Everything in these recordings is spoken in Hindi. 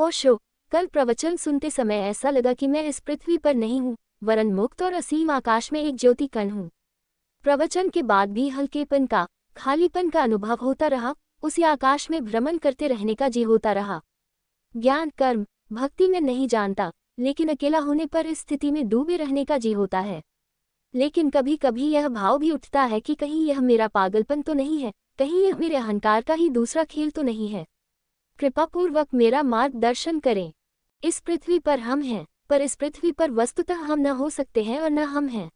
ओशो। कल प्रवचन सुनते समय ऐसा लगा कि मैं इस पृथ्वी पर नहीं हूँ, वरन मुक्त और असीम आकाश में एक ज्योति कण हूँ। प्रवचन के बाद भी हल्केपन का, खालीपन का अनुभव होता रहा, उसी आकाश में भ्रमण करते रहने का जी होता रहा। ज्ञान, कर्म, भक्ति में नहीं जानता, लेकिन अकेला होने पर इस स्थिति में डूबे रहने का जी होता है। लेकिन कभी कभी यह भाव भी उठता है कि कहीं यह मेरा पागलपन तो नहीं है, कहीं यह मेरे अहंकार का ही दूसरा खेल तो नहीं है। कृपापूर्वक मेरा मार्गदर्शन करें। इस पृथ्वी पर हम हैं, पर इस पृथ्वी पर वस्तुतः हम न हो सकते हैं और न हम हैं।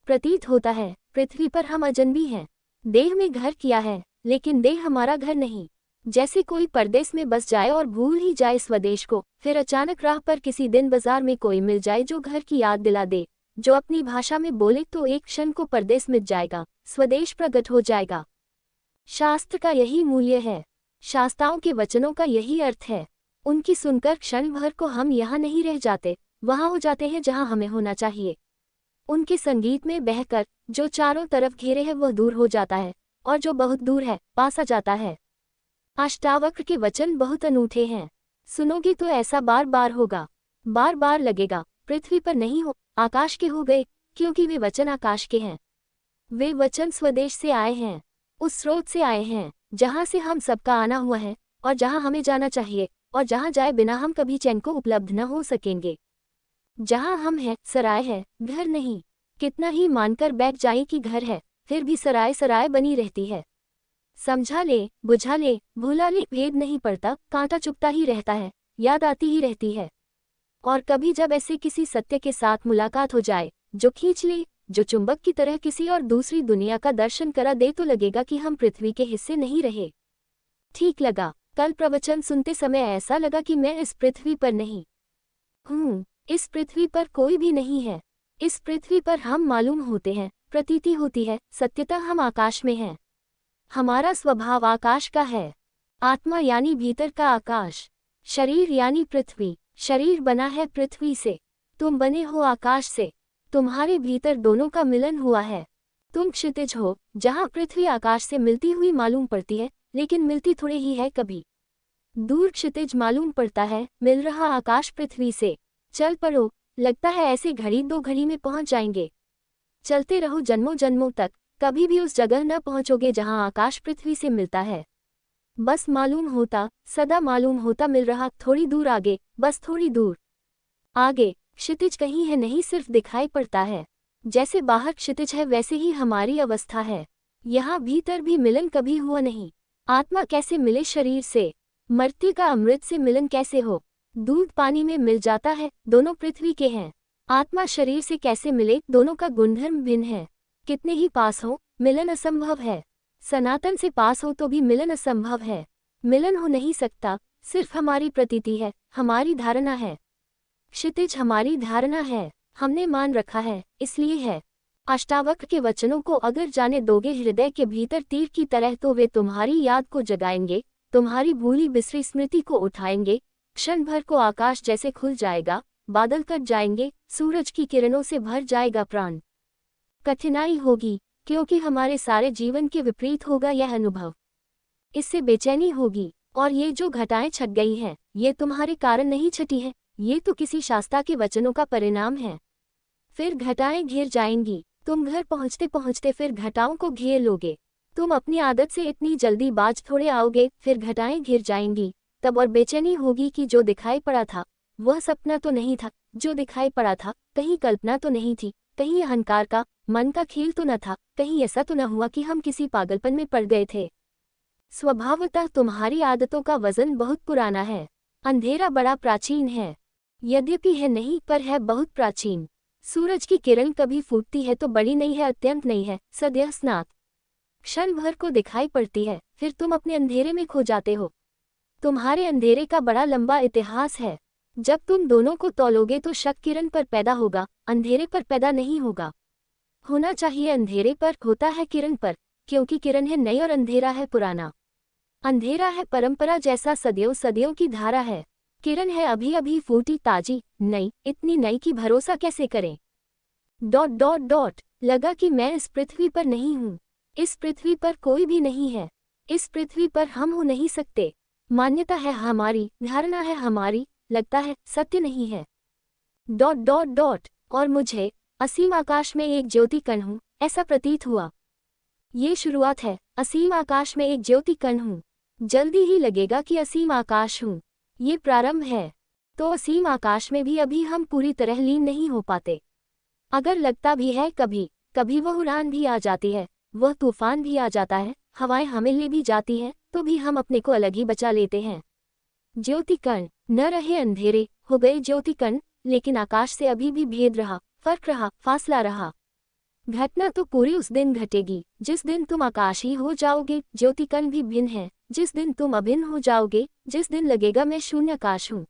प्रतीत होता है पृथ्वी पर हम अजनबी हैं। देह में घर किया है, लेकिन देह हमारा घर नहीं। जैसे कोई परदेश में बस जाए और भूल ही जाए स्वदेश को, फिर अचानक राह पर किसी दिन बाजार में कोई मिल जाए जो घर की याद दिला दे, जो अपनी भाषा में बोले तो एक क्षण को परदेश मिट जाएगा, स्वदेश प्रकट हो जाएगा। शास्त्र का यही मूल्य है, शास्त्राओं के वचनों का यही अर्थ है। उनकी सुनकर क्षण भर को हम यहाँ नहीं रह जाते, वहाँ हो जाते हैं जहाँ हमें होना चाहिए। उनके संगीत में बहकर जो चारों तरफ घेरे है वह दूर हो जाता है, और जो बहुत दूर है पास आ जाता है। अष्टावक्र के वचन बहुत अनूठे हैं। सुनोगे तो ऐसा बार बार होगा, बार बार लगेगा पृथ्वी पर नहीं हो, आकाश के हो गए, क्योंकि वे वचन आकाश के हैं। वे वचन स्वदेश से आए हैं, उस स्रोत से आए हैं जहाँ से हम सबका आना हुआ है, और जहाँ हमें जाना चाहिए, और जहाँ जाए बिना हम कभी चैन को उपलब्ध न हो सकेंगे। जहाँ हम हैं सराय है, घर नहीं। कितना ही मानकर बैठ जाए कि घर है, फिर भी सराय सराय बनी रहती है। समझा ले, बुझा ले, भूला ले, भेद नहीं पड़ता, कांटा चुभता ही रहता है, याद आती ही रहती है। और कभी जब ऐसे किसी सत्य के साथ मुलाकात हो जाए, जो खींच ले, जो चुंबक की तरह किसी और दूसरी दुनिया का दर्शन करा दे, तो लगेगा कि हम पृथ्वी के हिस्से नहीं रहे। ठीक लगा। कल प्रवचन सुनते समय ऐसा लगा कि मैं इस पृथ्वी पर नहीं हूँ, इस पृथ्वी पर कोई भी नहीं है। इस पृथ्वी पर हम मालूम होते हैं, प्रतीति होती है, सत्यता हम आकाश में हैं। हमारा स्वभाव आकाश का है। आत्मा यानी भीतर का आकाश, शरीर यानी पृथ्वी। शरीर बना है पृथ्वी से, तुम बने हो आकाश से। तुम्हारे भीतर दोनों का मिलन हुआ है। तुम क्षितिज हो, जहाँ पृथ्वी आकाश से मिलती हुई मालूम पड़ती है, लेकिन मिलती थोड़े ही है। कभी दूर क्षितिज मालूम पड़ता है, मिल रहा आकाश पृथ्वी से। चल पड़ो, लगता है ऐसे घड़ी दो घड़ी में पहुंच जाएंगे। चलते रहो जन्मों जन्मों तक, कभी भी उस जगह न पहुंचोगे जहां आकाश पृथ्वी से मिलता है। बस मालूम होता, सदा मालूम होता, मिल रहा थोड़ी दूर आगे, बस थोड़ी दूर आगे। क्षितिज कहीं है नहीं, सिर्फ दिखाई पड़ता है। जैसे बाहर क्षितिज है, वैसे ही हमारी अवस्था है। यहाँ भीतर भी मिलन कभी हुआ नहीं। आत्मा कैसे मिले शरीर से? मृत्यु का अमृत से मिलन कैसे हो? दूध पानी में मिल जाता है, दोनों पृथ्वी के हैं। आत्मा शरीर से कैसे मिले? दोनों का गुणधर्म भिन्न है। कितने ही पास हो, मिलन असंभव है। सनातन से पास हो तो भी मिलन असंभव है। मिलन हो नहीं सकता, सिर्फ हमारी प्रतीति है, हमारी धारणा है। क्षितिज हमारी धारणा है, हमने मान रखा है, इसलिए है। अष्टावक्र के वचनों को अगर जाने दोगे हृदय के भीतर तीर की तरह, तो वे तुम्हारी याद को जगाएंगे, तुम्हारी भूली बिसरी स्मृति को उठाएंगे। क्षण भर को आकाश जैसे खुल जाएगा, बादल कट जाएंगे, सूरज की किरणों से भर जाएगा प्राण। कठिनाई होगी, क्योंकि हमारे सारे जीवन के विपरीत होगा यह अनुभव। इससे बेचैनी होगी, और ये जो घटाएं छट गई हैं, ये तुम्हारे कारण नहीं छटी हैं, ये तो किसी शास्त्रा के वचनों का परिणाम है। फिर घटाएं घिर जाएंगी, तुम घर पहुंचते पहुंचते फिर घटाओं को घेर लोगे। तुम अपनी आदत से इतनी जल्दी बाज थोड़े आओगे, फिर घटाएं घिर जाएंगी, तब और बेचैनी होगी कि जो दिखाई पड़ा था वह सपना तो नहीं था, जो दिखाई पड़ा था कहीं कल्पना तो नहीं थी, कहीं अहंकार का मन का खेल तो न था, कहीं ऐसा तो न हुआ कि हम किसी पागलपन में पड़ गए थे। स्वभावतः तुम्हारी आदतों का वजन बहुत पुराना है। अंधेरा बड़ा प्राचीन है, यद्यपि है नहीं पर है बहुत प्राचीन। सूरज की किरण कभी फूटती है तो बड़ी नहीं है, अत्यंत नहीं है, सदैव स्नात क्षण भर को दिखाई पड़ती है, फिर तुम अपने अंधेरे में खो जाते हो। तुम्हारे अंधेरे का बड़ा लंबा इतिहास है। जब तुम दोनों को तौलोगे तो शक किरण पर पैदा होगा, अंधेरे पर पैदा नहीं होगा। होना चाहिए अंधेरे पर, होता है किरण पर, क्योंकि किरण है नई और अंधेरा है पुराना। अंधेरा है परंपरा जैसा सदियों सदियों की धारा है। किरण है अभी अभी फूटी ताजी नई, इतनी नई कि भरोसा कैसे करें। Dot dot dot. लगा कि मैं इस पृथ्वी पर नहीं हूँ, इस पृथ्वी पर कोई भी नहीं है, इस पृथ्वी पर हम हो नहीं सकते। मान्यता है हमारी, धारणा है हमारी, लगता है सत्य नहीं है। ... और मुझे असीम आकाश में एक ज्योति कण हूँ, ऐसा प्रतीत हुआ। ये शुरुआत है, असीम आकाश में एक ज्योति कण हूँ। जल्दी ही लगेगा कि असीम आकाश हूँ। ये प्रारंभ है। तो असीम आकाश में भी अभी हम पूरी तरह लीन नहीं हो पाते। अगर लगता भी है कभी कभी वह उड़ान भी आ जाती है, वह तूफान भी आ जाता है, हवाएं हमें ले भी जाती हैं, तो भी हम अपने को अलग ही बचा लेते हैं। ज्योति कण न रहे, अंधेरे हो गए ज्योति कण, लेकिन आकाश से अभी भी भेद रहा, फर्क रहा, फासला रहा। घटना तो पूरी उस दिन घटेगी जिस दिन तुम आकाशी हो जाओगे। ज्योति कण भी भिन्न है, जिस दिन तुम अभिन्न हो जाओगे, जिस दिन लगेगा मैं शून्य आकाश हूँ।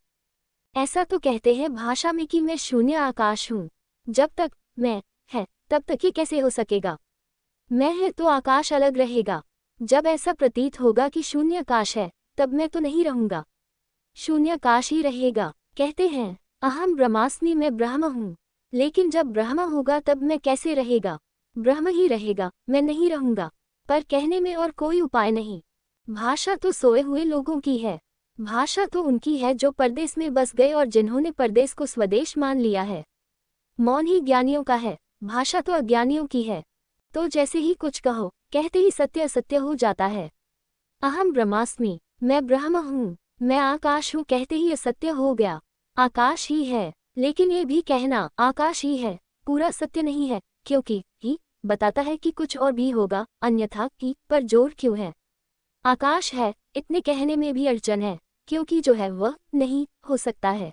ऐसा तो कहते हैं भाषा में कि मैं शून्य आकाश हूँ। जब तक मैं है तब तक ये कैसे हो सकेगा? मैं है तो आकाश अलग रहेगा। जब ऐसा प्रतीत होगा कि शून्य आकाश है, तब मैं तो नहीं रहूंगा, शून्य आकाश ही रहेगा। कहते हैं अहम ब्रह्मास्मि, मैं ब्रह्म हूँ। लेकिन जब ब्रह्म होगा तब मैं कैसे रहेगा? ब्रह्म ही रहेगा, मैं नहीं रहूंगा। पर कहने में और कोई उपाय नहीं। भाषा तो सोए हुए लोगों की है। भाषा तो उनकी है जो परदेश में बस गए और जिन्होंने परदेश को स्वदेश मान लिया है। मौन ही ज्ञानियों का है, भाषा तो अज्ञानियों की है। तो जैसे ही कुछ कहो, कहते ही सत्य असत्य हो जाता है। अहम ब्रह्मास्मि, मैं ब्रह्म हूँ, मैं आकाश हूँ, कहते ही असत्य हो गया। आकाश ही है, लेकिन ये भी कहना आकाश ही है पूरा सत्य नहीं है, क्योंकि ही बताता है कि कुछ और भी होगा, अन्यथा ही पर जोर क्यों है? आकाश है, इतने कहने में भी अड़चन है, क्योंकि जो है वह नहीं हो सकता है।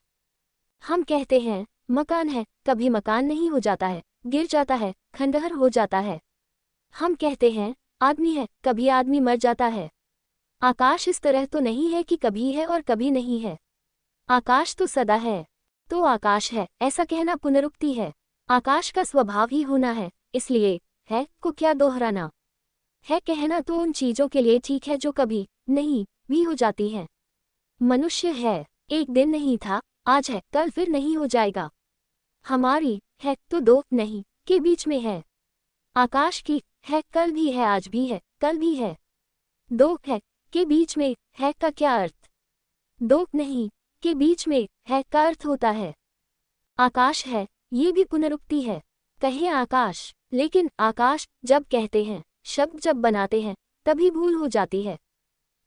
हम कहते हैं मकान है, कभी मकान नहीं हो जाता है, गिर जाता है, खंडहर हो जाता है। हम कहते हैं आदमी है, कभी आदमी मर जाता है। आकाश इस तरह तो नहीं है कि कभी है और कभी नहीं है। आकाश तो सदा है। तो आकाश है ऐसा कहना पुनरुक्ति है। आकाश का स्वभाव ही होना है, इसलिए है को क्या दोहराना? है कहना तो उन चीजों के लिए ठीक है जो कभी नहीं भी हो जाती हैं। मनुष्य है, एक दिन नहीं था, आज है, कल फिर नहीं हो जाएगा। हमारी है तो दो नहीं के बीच में है। आकाश की है, कल भी है, आज भी है, कल भी है। दो है के बीच में है का क्या अर्थ? दो नहीं के बीच में है का अर्थ होता है आकाश है, ये भी पुनरुक्ति है। कहे आकाश, लेकिन आकाश जब कहते हैं, शब्द जब बनाते हैं, तभी भूल हो जाती है।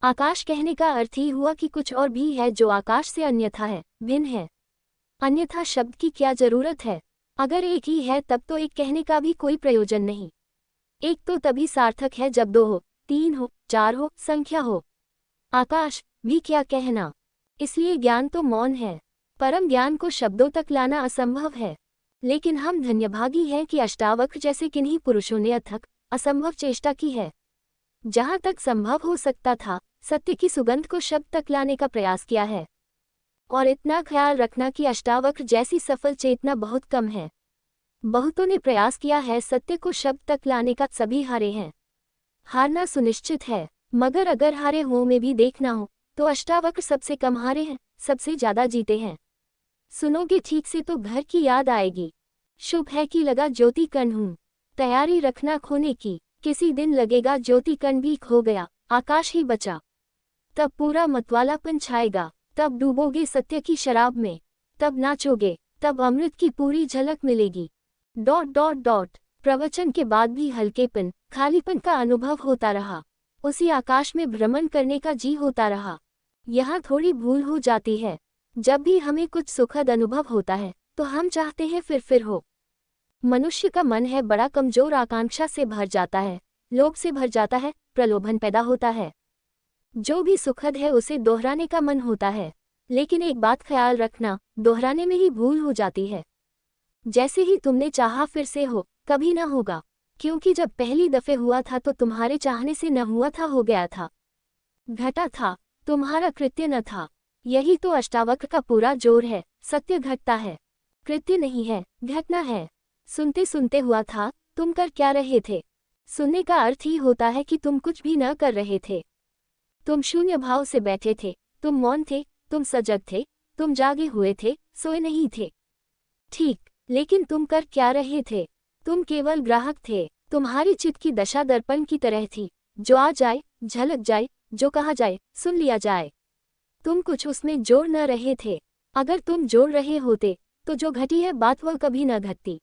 आकाश कहने का अर्थ ही हुआ कि कुछ और भी है जो आकाश से अन्यथा है, भिन्न है। अन्यथा शब्द की क्या जरूरत है? अगर एक ही है तब तो एक कहने का भी कोई प्रयोजन नहीं। एक तो तभी सार्थक है जब दो हो, तीन हो, चार हो, संख्या हो। आकाश भी क्या कहना? इसलिए ज्ञान तो मौन है। परम ज्ञान को शब्दों तक लाना असंभव है। लेकिन हम धन्यभागी हैं कि अष्टावक्र जैसे किन्हीं पुरुषों ने अथक असंभव चेष्टा की है। जहां तक संभव हो सकता था, सत्य की सुगंध को शब्द तक लाने का प्रयास किया है। और इतना ख्याल रखना कि अष्टावक्र जैसी सफल चेतना बहुत कम है। बहुतों ने प्रयास किया है सत्य को शब्द तक लाने का, सभी हारे हैं। हारना सुनिश्चित है, मगर अगर हारे हुओं में भी देखना हो तो अष्टावक्र सबसे कम हारे हैं, सबसे ज्यादा जीते हैं। सुनोगे ठीक से तो घर की याद आएगी। शुभ है कि लगा ज्योति कण हूँ, तैयारी रखना खोने की, किसी दिन लगेगा ज्योति कण भी खो गया, आकाश ही बचा। तब पूरा मतवालापन छाएगा, तब डूबोगे सत्य की शराब में, तब नाचोगे, तब अमृत की पूरी झलक मिलेगी। ... प्रवचन के बाद भी हल्केपन, खालीपन का अनुभव होता रहा। उसी आकाश में भ्रमण करने का जी होता रहा। यहाँ थोड़ी भूल हो जाती है। जब भी हमें कुछ सुखद अनुभव होता है तो हम चाहते हैं फिर हो। मनुष्य का मन है बड़ा कमजोर, आकांक्षा से भर जाता है, लोभ से भर जाता है, प्रलोभन पैदा होता है। जो भी सुखद है उसे दोहराने का मन होता है। लेकिन एक बात ख्याल रखना, दोहराने में ही भूल हो जाती है। जैसे ही तुमने चाहा फिर से हो, कभी न होगा, क्योंकि जब पहली दफे हुआ था तो तुम्हारे चाहने से न हुआ था, हो गया था, घटा था, तुम्हारा कृत्य न था। यही तो अष्टावक्र का पूरा जोर है। सत्य घटता है, कृत्य नहीं है, घटना है। सुनते सुनते हुआ था, तुम कर क्या रहे थे? सुनने का अर्थ ही होता है कि तुम कुछ भी न कर रहे थे। तुम शून्य भाव से बैठे थे, तुम मौन थे, तुम सजग थे, तुम जागे हुए थे, सोए नहीं थे। ठीक, लेकिन तुम कर क्या रहे थे? तुम केवल ग्राहक थे। तुम्हारी चित्त की दशा दर्पण की तरह थी, जो आ जाए, झलक जाए, जो कहा जाए, सुन लिया जाए। तुम कुछ उसमें जोड़ न रहे थे। अगर तुम जोड़ रहे होते तो जो घटी है बात वह कभी न घटती।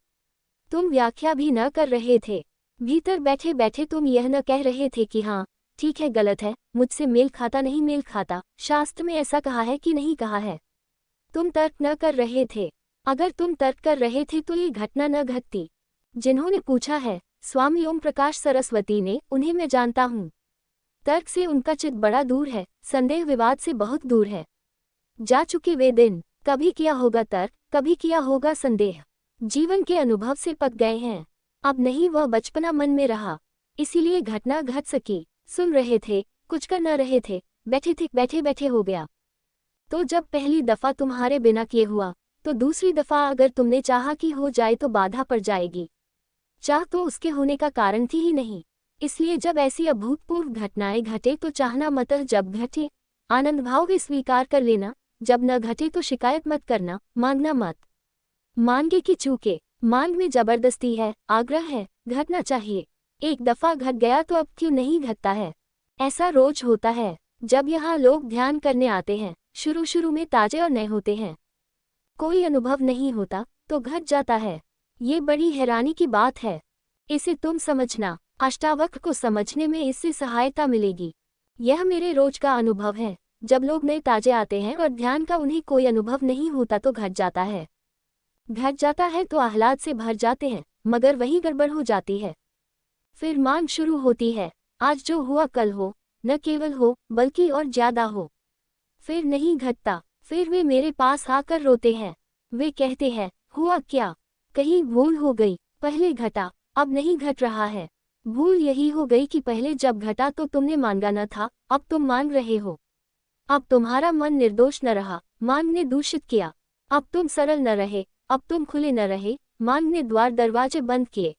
तुम व्याख्या भी न कर रहे थे। भीतर बैठे बैठे तुम यह न कह रहे थे कि हाँ ठीक है, गलत है, मुझसे मेल खाता नहीं मेल खाता, शास्त्र में ऐसा कहा है कि नहीं कहा है। तुम तर्क न कर रहे थे। अगर तुम तर्क कर रहे थे तो ये घटना न घटती। जिन्होंने पूछा है स्वामी ओम प्रकाश सरस्वती ने, उन्हें मैं जानता हूँ। तर्क से उनका चित्त बड़ा दूर है, संदेह विवाद से बहुत दूर है। जा चुके वे दिन, कभी किया होगा तर्क, कभी किया होगा संदेह, जीवन के अनुभव से पक गए हैं। अब नहीं वह बचपना मन में रहा, इसीलिए घटना घट सकी। सुन रहे थे, कुछ कर न रहे थे, बैठे थे, बैठे बैठे हो गया। तो जब पहली दफा तुम्हारे बिना किए हुआ, तो दूसरी दफा अगर तुमने चाहा कि हो जाए तो बाधा पड़ जाएगी। चाह तो उसके होने का कारण थी ही नहीं। इसलिए जब ऐसी अभूतपूर्व घटनाएं घटे तो चाहना मत, जब घटे आनंद भाव भी स्वीकार कर लेना, जब न घटे तो शिकायत मत करना, मांगना मत। मांगे कि चूके, मांग में जबरदस्ती है, आग्रह है, घटना चाहिए। एक दफा घट गया तो अब क्यों नहीं घटता है। ऐसा रोज होता है। जब यहाँ लोग ध्यान करने आते हैं, शुरू शुरू में ताजे और नए होते हैं, कोई अनुभव नहीं होता तो घट जाता है। ये बड़ी हैरानी की बात है। इसे तुम समझना, अष्टावक्र को समझने में इससे सहायता मिलेगी। यह मेरे रोज का अनुभव है। जब लोग नए ताजे आते हैं और ध्यान का उन्हें कोई अनुभव नहीं होता तो घट जाता है। घट जाता है तो आह्लाद से भर जाते हैं, मगर वही गड़बड़ हो जाती है। फिर मांग शुरू होती है, आज जो हुआ कल हो, न केवल हो बल्कि और ज्यादा हो। फिर नहीं घटता। फिर वे मेरे पास आकर रोते हैं। वे कहते हैं हुआ क्या, कहीं भूल हो गई, पहले घटा अब नहीं घट रहा है। भूल यही हो गई कि पहले जब घटा तो तुमने मांगा न था, अब तुम मांग रहे हो। अब तुम्हारा मन निर्दोष न रहा, मांग ने दूषित किया। अब तुम सरल न रहे, अब तुम खुले न रहे, मांग ने द्वार दरवाजे बंद किए।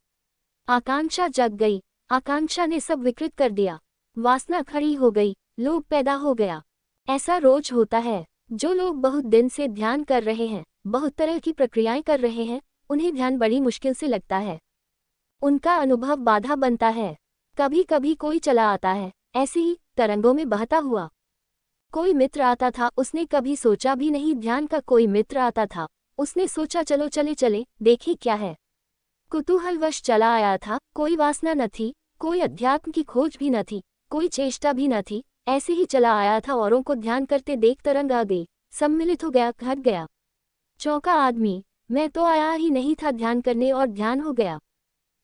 आकांक्षा जग गई, आकांक्षा ने सब विकृत कर दिया। वासना खड़ी हो गई, लोभ पैदा हो गया। ऐसा रोज होता है। जो लोग बहुत दिन से ध्यान कर रहे हैं, बहुत तरह की प्रक्रियाएं कर रहे हैं, उन्हें ध्यान बड़ी मुश्किल से लगता है। उनका अनुभव बाधा बनता है। कभी कभी कोई चला आता है, ऐसे ही तरंगों में बहता हुआ। कोई मित्र आता था, उसने कभी सोचा भी नहीं ध्यान का कोई मित्र आता था, उसने सोचा चलो चले चले देखें क्या है। कुतूहलवश चला आया था, कोई वासना न थी, कोई अध्यात्म की खोज भी न थी, कोई चेष्टा भी न थी, ऐसे ही चला आया था। औरों को ध्यान करते देख तरंग आ गई, सम्मिलित हो गया, घट गया। चौंका आदमी, मैं तो आया ही नहीं था ध्यान करने और ध्यान हो गया।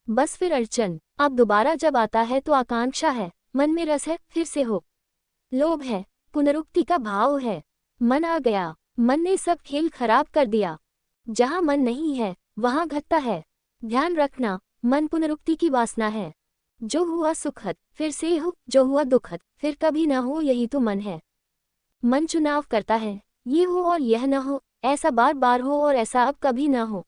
बस फिर अड़चन। अब दोबारा जब आता है तो आकांक्षा है, मन में रस है, फिर से हो। लोभ है, पुनरुक्ति का भाव है। मन आ गया, मन ने सब खेल खराब कर दिया। जहाँ मन नहीं है वहाँ घटता है। ध्यान रखना, मन पुनरुक्ति की वासना है। जो हुआ सुखद फिर से हो, जो हुआ दुखद फिर कभी न हो, यही तो मन है। मन चुनाव करता है, ये हो और यह न हो, ऐसा बार बार हो और ऐसा अब कभी न हो।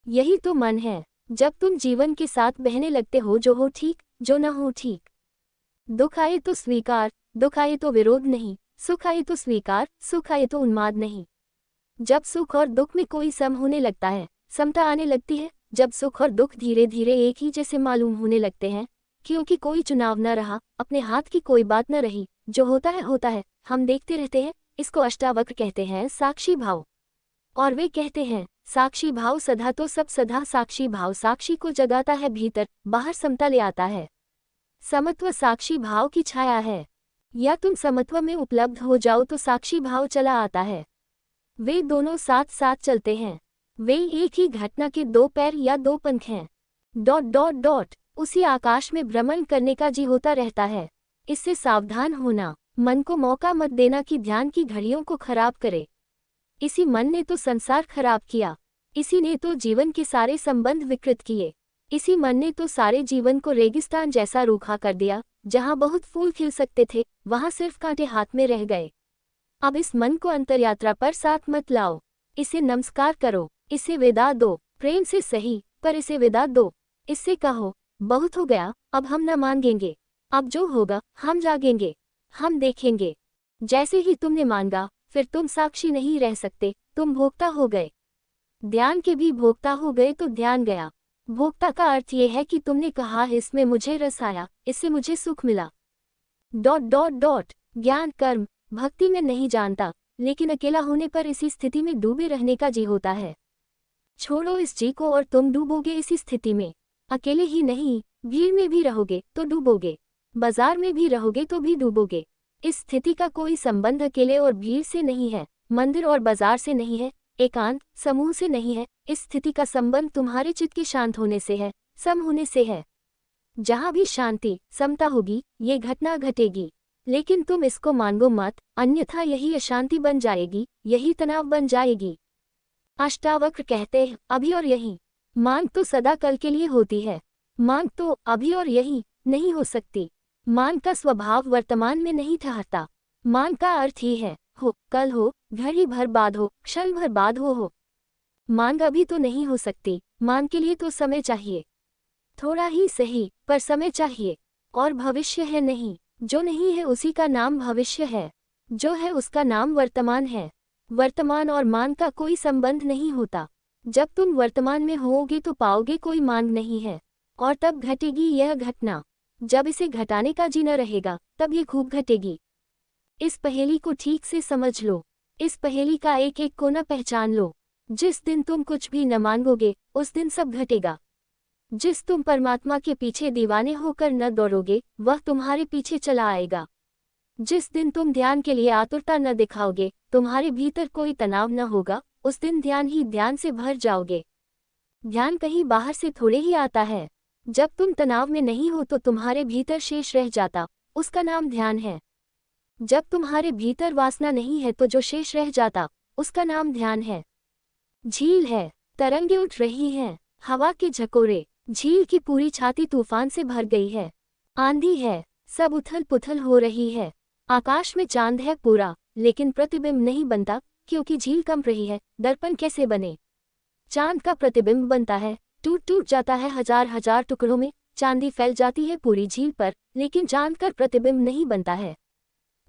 यही तो मन है। जब तुम जीवन के साथ बहने लगते हो, जो हो ठीक, जो न हो ठीक। दुख आए तो स्वीकार, दुख आए तो विरोध नहीं, सुख आए तो स्वीकार, सुख आए तो उन्माद नहीं। जब सुख और दुख में कोई सम होने लगता है, समता आने लगती है। जब सुख और दुख धीरे धीरे एक ही जैसे मालूम होने लगते हैं, क्योंकि कोई चुनाव न रहा, अपने हाथ की कोई बात न रही, जो होता है होता है, हम देखते रहते हैं। इसको अष्टावक्र कहते हैं साक्षी भाव। और वे कहते हैं साक्षी भाव सदा तो सब सदा साक्षी भाव साक्षी को जगाता है, भीतर बाहर समता ले आता है। समत्व साक्षी भाव की छाया है। या तुम समत्व में उपलब्ध हो जाओ तो साक्षी भाव चला आता है। वे दोनों साथ साथ चलते हैं। वे एक ही घटना के दो पैर या दो पंख हैं। डॉट डॉट डॉट उसी आकाश में भ्रमण करने का जी होता रहता है। इससे सावधान होना, मन को मौका मत देना कि ध्यान की घड़ियों को खराब करे। इसी मन ने तो संसार खराब किया। इसी ने तो जीवन के सारे संबंध विकृत किए। इसी मन ने तो सारे जीवन को रेगिस्तान जैसा रूखा कर दिया। जहाँ बहुत फूल खिल सकते थे, वहाँ सिर्फ कांटे हाथ में रह गए। अब इस मन को अंतरयात्रा पर साथ मत लाओ। इसे नमस्कार करो, इसे विदा दो, प्रेम से सही, पर इसे विदा दो। इससे कहो बहुत हो गया, अब हम न मांगेंगे, अब जो होगा हम जागेंगे, हम देखेंगे। जैसे ही तुमने मांगा, फिर तुम साक्षी नहीं रह सकते, तुम भोक्ता हो गए। ध्यान के भी भोक्ता हो गए तो ध्यान गया। भोक्ता का अर्थ ये है कि तुमने कहा इसमें मुझे रस आया, इससे मुझे सुख मिला। डॉट डॉट डॉट ज्ञान कर्म भक्ति में नहीं जानता, लेकिन अकेला होने पर इसी स्थिति में डूबे रहने का जी होता है। छोड़ो इस जी को और तुम डूबोगे इसी स्थिति में। अकेले ही नहीं, भीड़ में भी रहोगे तो डूबोगे, बाजार में भी रहोगे तो भी डूबोगे। इस स्थिति का कोई संबंध अकेले और भीड़ से नहीं है, मंदिर और बाजार से नहीं है, एकांत समूह से नहीं है। इस स्थिति का संबंध तुम्हारे चित्त के शांत होने से है, सम होने से है। जहाँ भी शांति समता होगी, ये घटना घटेगी। लेकिन तुम इसको मांगो मत, अन्यथा यही अशांति बन जाएगी, यही तनाव बन जाएगी। अष्टावक्र कहते हैं, अभी और यही। मांग तो सदा कल के लिए होती है, मांग तो अभी और यही नहीं हो सकती। मांग का स्वभाव वर्तमान में नहीं ठहरता। मांग का अर्थ ही है हो, कल हो, घड़ी भर बाद हो, क्षण भर बाद हो। मांग अभी तो नहीं हो सकती, मांग के लिए तो समय चाहिए, थोड़ा ही सही पर समय चाहिए। और भविष्य है नहीं, जो नहीं है उसी का नाम भविष्य है, जो है उसका नाम वर्तमान है। वर्तमान और मांग का कोई संबंध नहीं होता। जब तुम वर्तमान में होोगे तो पाओगे कोई मांग नहीं है, और तब घटेगी यह घटना। जब इसे घटाने का जी न रहेगा, तब ये खूब घटेगी। इस पहेली को ठीक से समझ लो, इस पहेली का एक एक कोना पहचान लो। जिस दिन तुम कुछ भी न मांगोगे, उस दिन सब घटेगा। जिस तुम परमात्मा के पीछे दीवाने होकर न दौड़ोगे, वह तुम्हारे पीछे चला आएगा। जिस दिन तुम ध्यान के लिए आतुरता न दिखाओगे, तुम्हारे भीतर कोई तनाव न होगा, उस दिन ध्यान ही ध्यान से भर जाओगे। ध्यान कहीं बाहर से थोड़े ही आता है। जब तुम तनाव में नहीं हो तो तुम्हारे भीतर शेष रह जाता, उसका नाम ध्यान है। जब तुम्हारे भीतर वासना नहीं है तो जो शेष रह जाता, उसका नाम ध्यान है। झील है, तरंगे उठ रही हैं, हवा के झकोरे, झील की पूरी छाती तूफान से भर गई है। आंधी है, सब उथल पुथल हो रही है। आकाश में चांद है पूरा, लेकिन प्रतिबिंब नहीं बनता, क्योंकि झील कंप रही है। दर्पण कैसे बने? चांद का प्रतिबिंब बनता है, टूट टूट जाता है हजार हजार टुकड़ों में, चांदी फैल जाती है पूरी झील पर, लेकिन चांद का प्रतिबिंब नहीं बनता है।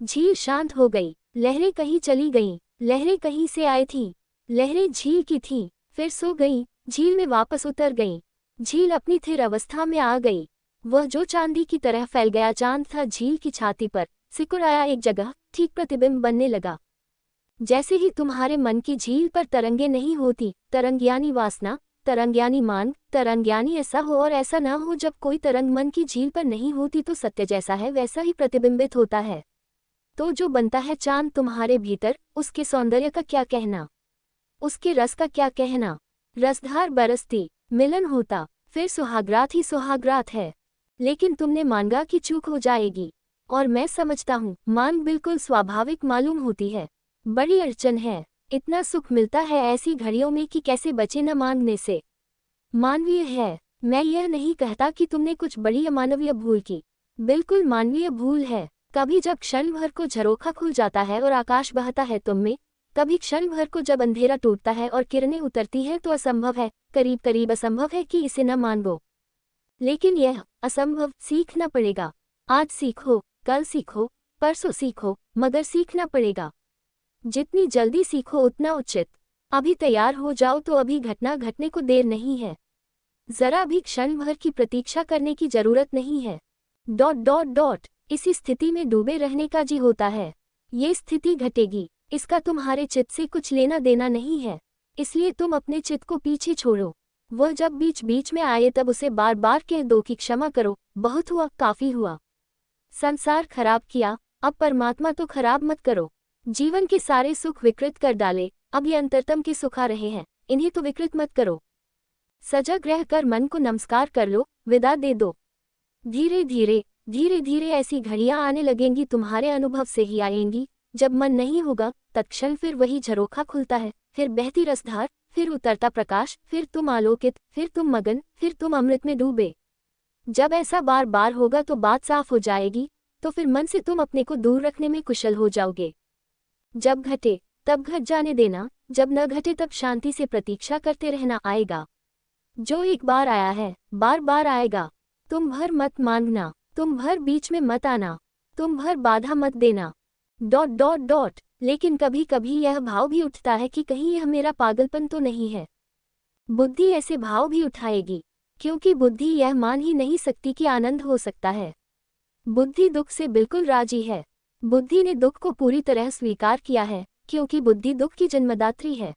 झील शांत हो गई, लहरें कहीं चली गईं, लहरें कहीं से आई थीं, लहरें झील की थीं, फिर सो गईं, झील में वापस उतर गईं। झील अपनी स्थिर अवस्था में आ गई। वह जो चांदी की तरह फैल गया चांद था झील की छाती पर, सिकुड़ आया एक जगह, ठीक प्रतिबिंब बनने लगा। जैसे ही तुम्हारे मन की झील पर तरंगे नहीं होती, तरंग यानी वासना, तरंग यानी मांग, तरंग यानी ऐसा हो और ऐसा ना हो। जब कोई तरंग मन की झील पर नहीं होती तो सत्य जैसा है वैसा ही प्रतिबिंबित होता है। तो जो बनता है चांद तुम्हारे भीतर, उसके सौंदर्य का क्या कहना, उसके रस का क्या कहना। रसधार बरसती, मिलन होता, फिर सुहागरात ही सुहागरात है। लेकिन तुमने मांगा कि चूक हो जाएगी, और मैं समझता हूँ मांग बिल्कुल स्वाभाविक मालूम होती है। बड़ी अड़चन है, इतना सुख मिलता है ऐसी घड़ियों में कि कैसे बचे न मांगने से। मानवीय है, मैं यह नहीं कहता कि तुमने कुछ बड़ी अमानवीय भूल की, बिल्कुल मानवीय भूल है। कभी जब क्षण भर को झरोखा खुल जाता है और आकाश बहता है तुम में, कभी क्षण भर को जब अंधेरा टूटता है और किरणें उतरती हैं तो असंभव है, करीब करीब असंभव है कि इसे न मांगो। लेकिन यह असंभव सीखना पड़ेगा। आज सीखो, कल सीखो, परसों सीखो, मगर सीखना पड़ेगा। जितनी जल्दी सीखो उतना उचित। अभी तैयार हो जाओ तो अभी घटना घटने को देर नहीं है। जरा भी क्षण भर की प्रतीक्षा करने की जरूरत नहीं है। ... इसी स्थिति में डूबे रहने का जी होता है। ये स्थिति घटेगी, इसका तुम्हारे चित्त से कुछ लेना देना नहीं है, इसलिए तुम अपने चित्त को पीछे छोड़ो। वह जब बीच बीच में आए तब उसे बार बार कह दो कि क्षमा करो, बहुत हुआ, काफी हुआ। संसार खराब किया, अब परमात्मा तो खराब मत करो। जीवन के सारे सुख विकृत कर डाले, अब ये अंतरतम के सुख आ रहे हैं, इन्हें तो विकृत मत करो। सजग रह कर मन को नमस्कार कर लो, विदा दे दो। धीरे धीरे धीरे धीरे ऐसी घड़ियां आने लगेंगी, तुम्हारे अनुभव से ही आएंगी। जब मन नहीं होगा तत्क्षण फिर वही झरोखा खुलता है, फिर बहती रसधार, फिर उतरता प्रकाश, फिर तुम आलोकित, फिर तुम मगन, फिर तुम अमृत में डूबे। जब ऐसा बार बार होगा तो बात साफ हो जाएगी, तो फिर मन से तुम अपने को दूर रखने में कुशल हो जाओगे। जब घटे तब घट जाने देना, जब न घटे तब शांति से प्रतीक्षा करते रहना आएगा। जो एक बार आया है बार बार आएगा। तुम भर मत मांगना, तुम भर बीच में मत आना, तुम भर बाधा मत देना। ... लेकिन कभी कभी यह भाव भी उठता है कि कहीं यह मेरा पागलपन तो नहीं है। बुद्धि ऐसे भाव भी उठाएगी, क्योंकि बुद्धि यह मान ही नहीं सकती कि आनंद हो सकता है। बुद्धि दुख से बिल्कुल राजी है। बुद्धि ने दुख को पूरी तरह स्वीकार किया है, क्योंकि बुद्धि दुख की जन्मदात्री है।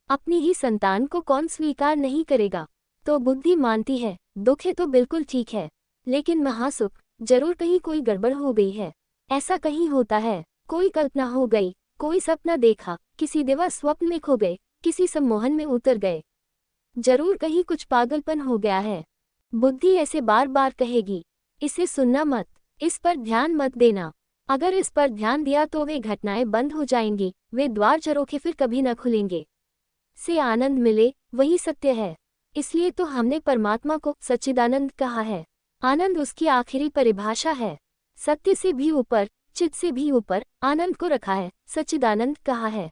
अपनी ही संतान को कौन स्वीकार नहीं करेगा। तो बुद्धि मानती है दुख है तो बिल्कुल ठीक है, लेकिन महासुख, जरूर कहीं कोई गड़बड़ हो गई है। ऐसा कहीं होता है, कोई कल्पना हो गई, कोई सपना देखा, किसी दिवा स्वप्न में खो गए, किसी सम्मोहन में उतर गए, जरूर कहीं कुछ पागलपन हो गया है। बुद्धि ऐसे बार बार कहेगी, इसे सुनना मत, इस पर ध्यान मत देना। अगर इस पर ध्यान दिया तो वे घटनाएं बंद हो जाएंगी, वे द्वार झरोखे फिर कभी न खुलेंगे। से आनंद मिले वही सत्य है। इसलिए तो हमने परमात्मा को सच्चिदानंद कहा है। आनंद उसकी आखिरी परिभाषा है। सत्य से भी ऊपर, चित से भी ऊपर आनंद को रखा है, सच्चिदानंद कहा है।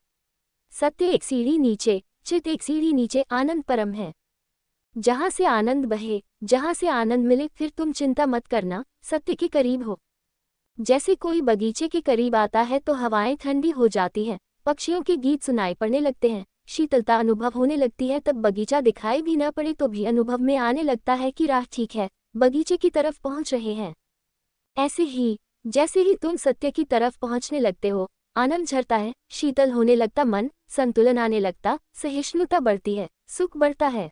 सत्य एक सीढ़ी नीचे, चित एक सीढ़ी नीचे, आनंद परम है। जहाँ से आनंद बहे, जहाँ से आनंद मिले, फिर तुम चिंता मत करना, सत्य के करीब हो। जैसे कोई बगीचे के करीब आता है तो हवाएं ठंडी हो जाती हैं, पक्षियों के गीत सुनाई पड़ने लगते हैं, शीतलता अनुभव होने लगती है। तब बगीचा दिखाई भी न पड़े तो भी अनुभव में आने लगता है कि राह ठीक है, बगीचे की तरफ पहुंच रहे हैं। ऐसे ही जैसे ही तुम सत्य की तरफ पहुंचने लगते हो, आनंद झरता है, शीतल होने लगता मन, संतुलन आने लगता, सहिष्णुता बढ़ती है, सुख बढ़ता है।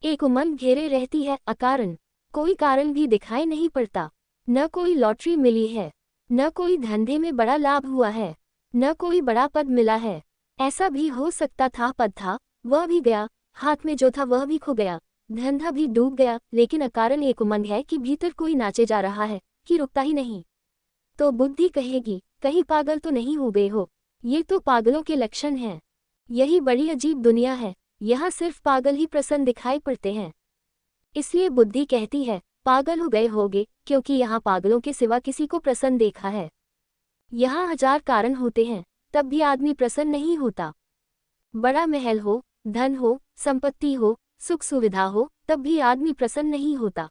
एक उमंग घेरे रहती है अकारण, कोई कारण भी दिखाई नहीं पड़ता। न कोई लॉटरी मिली है, न कोई धंधे में बड़ा लाभ हुआ है, न कोई बड़ा पद मिला है। ऐसा भी हो सकता था, पद था वह भी गया, हाथ में जो था वह भी खो गया, धंधा भी डूब गया, लेकिन अकारण एक उमंग है कि भीतर कोई नाचे जा रहा है, कि रुकता ही नहीं। तो बुद्धि कहेगी, कहीं पागल तो नहीं हो गए हो, ये तो पागलों के लक्षण हैं। यही बड़ी अजीब दुनिया है, यहाँ सिर्फ पागल ही प्रसन्न दिखाई पड़ते हैं। इसलिए बुद्धि कहती है, पागल हो गए होगे, क्योंकि यहाँ पागलों के सिवा किसी को प्रसन्न देखा है। यहाँ हजार कारण होते हैं, तब भी आदमी प्रसन्न नहीं होता। बड़ा महल हो, धन हो, संपत्ति हो, सुख सुविधा हो, तब भी आदमी प्रसन्न नहीं होता।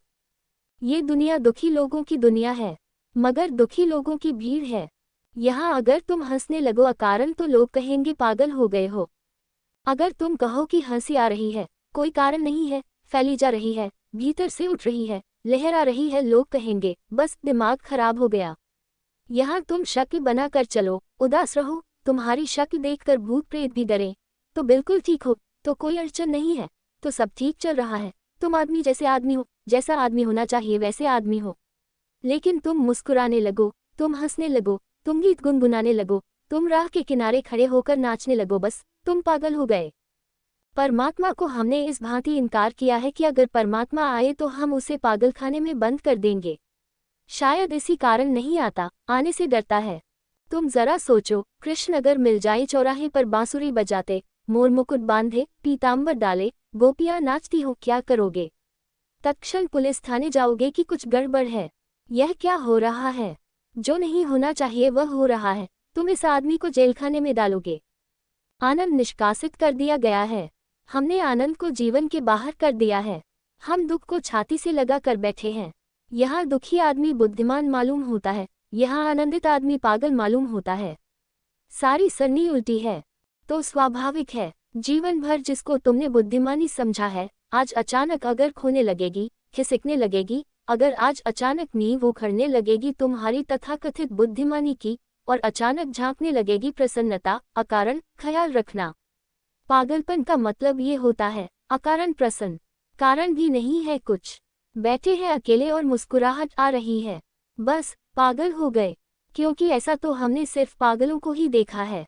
ये दुनिया दुखी लोगों की दुनिया है, मगर दुखी लोगों की भीड़ है। यहाँ अगर तुम हंसने लगो अकारण तो लोग कहेंगे पागल हो गए हो। अगर तुम कहो कि हंसी आ रही है, कोई कारण नहीं है, फैली जा रही है, भीतर से उठ रही है, लहरा रही है, लोग कहेंगे बस दिमाग खराब हो गया। यहाँ तुम शक बनाकर चलो, उदास रहो, तुम्हारी शक देखकर भूत प्रेत भी डरे, तो बिल्कुल ठीक हो, तो कोई अड़चन नहीं है, तो सब ठीक चल रहा है। तुम आदमी जैसे आदमी हो, जैसा आदमी होना चाहिए वैसे आदमी हो। लेकिन तुम मुस्कुराने लगो, तुम हंसने लगो, तुम गीत गुनगुनाने लगो, तुम राह के किनारे खड़े होकर नाचने लगो, बस तुम पागल हो गए। परमात्मा को हमने इस भांति इनकार किया है कि अगर परमात्मा आए तो हम उसे पागलखाने में बंद कर देंगे। शायद इसी कारण नहीं आता, आने से डरता है। तुम जरा सोचो, कृष्ण अगर मिल जाए चौराहे पर बांसुरी बजाते, मोर मुकुट बांधे, पीतांबर डाले, गोपियां नाचती हो, क्या करोगे? तत्क्षण पुलिस थाने जाओगे कि कुछ गड़बड़ है, यह क्या हो रहा है? जो नहीं होना चाहिए वह हो रहा है, तुम इस आदमी को जेलखाने में डालोगे। आनंद निष्कासित कर दिया गया है, हमने आनंद को जीवन के बाहर कर दिया है। हम दुख को छाती से लगा कर बैठे हैं। यहाँ दुखी आदमी बुद्धिमान मालूम होता है, यहाँ आनंदित आदमी पागल मालूम होता है। सारी सरनी उल्टी है, तो स्वाभाविक है जीवन भर जिसको तुमने बुद्धिमानी समझा है, आज अचानक अगर खोने लगेगी, खिसकने लगेगी, अगर आज अचानक नींव उखड़ने लगेगी तुम्हारी तथाकथित बुद्धिमानी की, और अचानक झांकने लगेगी प्रसन्नता, अकारण, ख्याल रखना। पागलपन का मतलब ये होता है, अकारण प्रसन्न, कारण भी नहीं है कुछ, बैठे हैं अकेले और मुस्कुराहट आ रही है, बस पागल हो गए। क्योंकि ऐसा तो हमने सिर्फ पागलों को ही देखा है।